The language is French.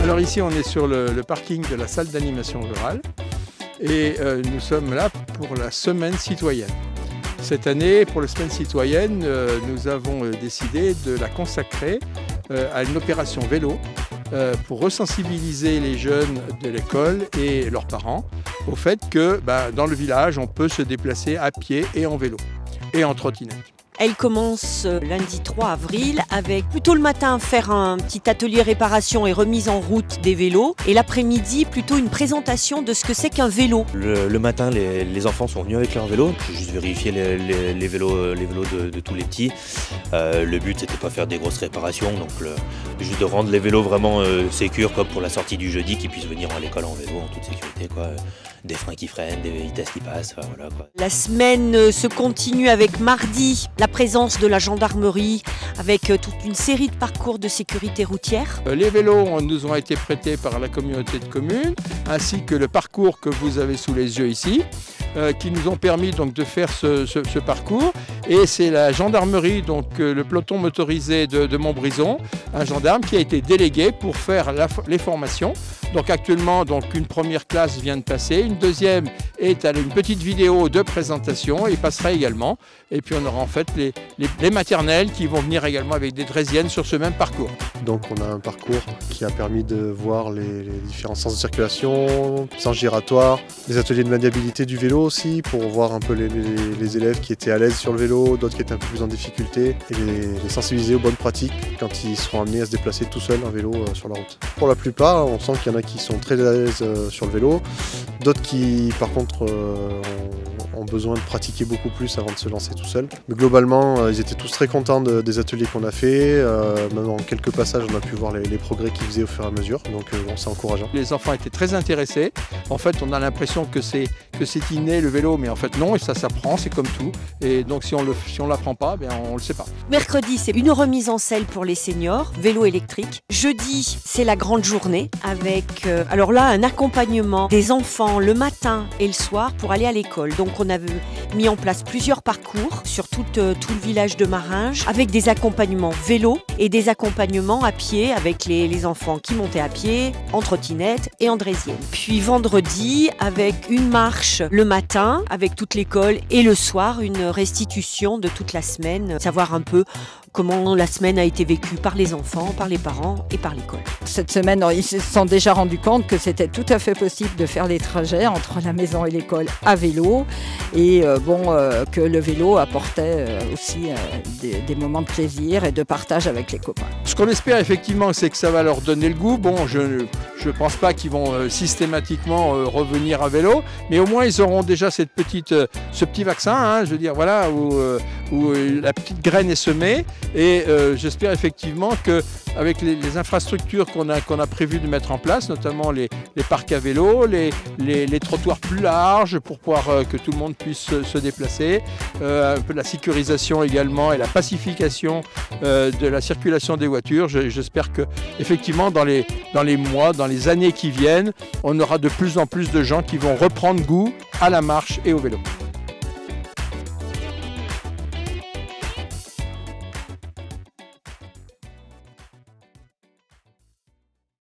Alors ici on est sur le parking de la salle d'animation rurale et nous sommes là pour la semaine citoyenne. Cette année, pour la semaine citoyenne, nous avons décidé de la consacrer à une opération vélo pour resensibiliser les jeunes de l'école et leurs parents au fait que dans le village, on peut se déplacer à pied et en vélo et en trottinette. Elle commence lundi 3 avril avec plutôt le matin faire un petit atelier réparation et remise en route des vélos et l'après-midi plutôt une présentation de ce que c'est qu'un vélo. Le matin, les enfants sont venus avec leur vélo. J'ai juste vérifié les vélos de tous les petits. Le but c'était pas faire des grosses réparations, donc juste de rendre les vélos vraiment sécures comme pour la sortie du jeudi, qu'ils puissent venir à l'école en vélo en toute sécurité, quoi. Des freins qui freinent, des vitesses qui passent, voilà, quoi. La semaine se continue avec mardi, la présence de la gendarmerie avec toute une série de parcours de sécurité routière. Les vélos nous ont été prêtés par la communauté de communes, ainsi que le parcours que vous avez sous les yeux ici, qui nous ont permis donc de faire ce parcours. Et c'est la gendarmerie, donc le peloton motorisé de Montbrison, un gendarme qui a été délégué pour faire les formations. Donc actuellement, une première classe vient de passer, une deuxième est à une petite vidéo de présentation et passera également. Et puis on aura en fait les maternelles qui vont venir également avec des draisiennes sur ce même parcours. Donc on a un parcours qui a permis de voir les différents sens de circulation, sens giratoire, les ateliers de maniabilité du vélo aussi, pour voir un peu les élèves qui étaient à l'aise sur le vélo, d'autres qui étaient un peu plus en difficulté, et les sensibiliser aux bonnes pratiques quand ils seront amenés à se déplacer tout seuls en vélo sur la route. Pour la plupart, on sent qu'il y en a qui sont très à l'aise sur le vélo, d'autres qui par contre ont besoin de pratiquer beaucoup plus avant de se lancer tout seul. Mais globalement, ils étaient tous très contents des ateliers qu'on a fait. Même en quelques passages, on a pu voir les progrès qu'ils faisaient au fur et à mesure. Donc bon, c'est encourageant. Les enfants étaient très intéressés. En fait, on a l'impression que c'est inné le vélo, mais en fait non, et ça s'apprend, c'est comme tout. Et donc si on l'apprend pas, on le sait pas. Mercredi, c'est une remise en selle pour les seniors, vélo électrique. Jeudi, c'est la grande journée avec alors là un accompagnement des enfants le matin et le soir pour aller à l'école. Donc on avait mis en place plusieurs parcours sur tout le village de Maringes avec des accompagnements vélo et des accompagnements à pied avec les enfants qui montaient à pied, en trottinette et en draisienne. Puis vendredi, avec une marche le matin avec toute l'école et le soir, une restitution de toute la semaine, savoir un peu comment la semaine a été vécue par les enfants, par les parents et par l'école. Cette semaine, ils se sont déjà rendus compte que c'était tout à fait possible de faire les trajets entre la maison et l'école à vélo et que le vélo apportait aussi des moments de plaisir et de partage avec les copains. Ce qu'on espère effectivement, c'est que ça va leur donner le goût. Bon, je ne pense pas qu'ils vont systématiquement revenir à vélo, mais au moins ils auront déjà ce petit vaccin, je veux dire, voilà, où la petite graine est semée. Et j'espère effectivement qu'avec les infrastructures qu'on a prévu de mettre en place, notamment les parcs à vélo, les trottoirs plus larges pour pouvoir que tout le monde puisse se déplacer, un peu de la sécurisation également et la pacification de la circulation des voitures, j'espère que effectivement dans les mois, dans les années qui viennent, on aura de plus en plus de gens qui vont reprendre goût à la marche et au vélo.